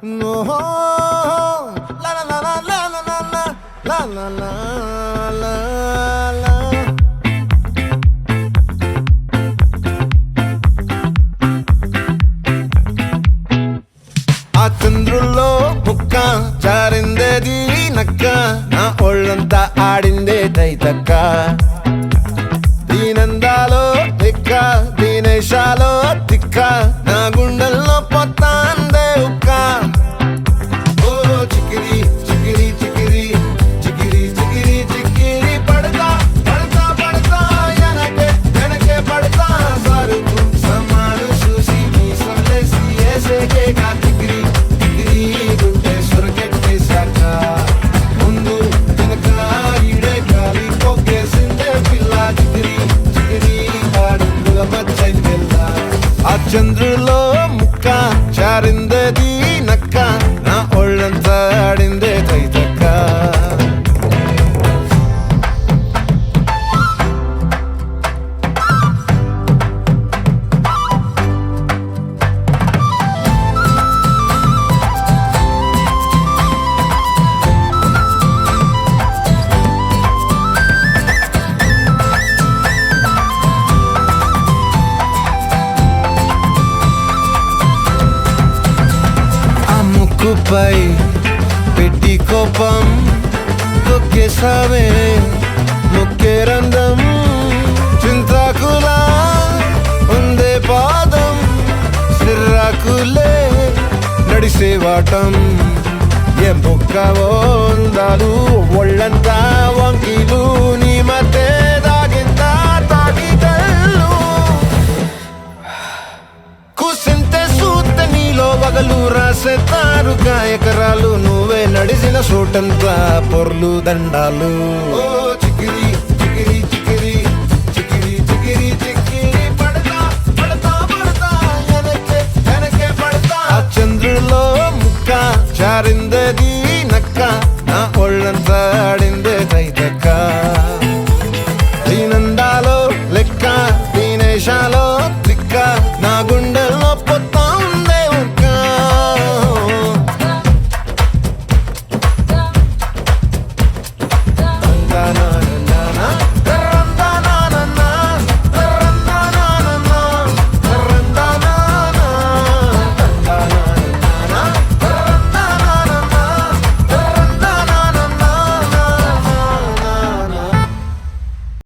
No, la la la la la la la la la la la la. ఆ చంద్రుల్లో ముక్క జారిందేది నక్క నా ఒళ్ళంతా ఆడిందే తైతక్క దీనందాలో తిక్క దీనేశాలో తిక్క నా గుండెల్లో పొత్తాందే ఉక్క ఓ చికిరి చికిరి చికిరి చికిరి చికిరి చికిరి పడతా పడతా పడతా ఎనకే ఎనకే పడతా సరుకు సమాలు చూసి నీ సొల్లేసి ఏసేకే కా చికిరి చికిరి గుండె సొరకెట్టేశాక ముందు వెనక ఈడే గాలి పొగేసిందే పిల్ల చికిరి చికిరి ఆడుగుల మచ్చైంది పిల్ల ఆ చంద్రులో ముక్క చారిందది నక్క నా ఒళ్ళంతా ఆడిందే తైతక్క ముక్కుపై పెట్టి కోపం తొక్కేసావే ముక్కే రంధం చింతాకులా ఉందే పాదం సిర్రాకులే నడిసేవాటం ఏ బొక్కవో ఉందాలు ఒళ్ళంతా వంకీలు నీ మధ్య దాగిందా తాగి కళ్ళు కూసింతే సూత నీలో వగలు రాసేతారు గాయకరాలు నువ్వే నడిసిన చోటంతా పొర్లు దండాలు ఓ చికిరి చికిరి చికిరి చికిరి చికిరి చికిరి పడతా పడతా పడతా ఎనకే ఎనకే పడతా ఆ చంద్రులో ముక్క చారిందది నక్క నా ఒళ్ళంతా ఆడింది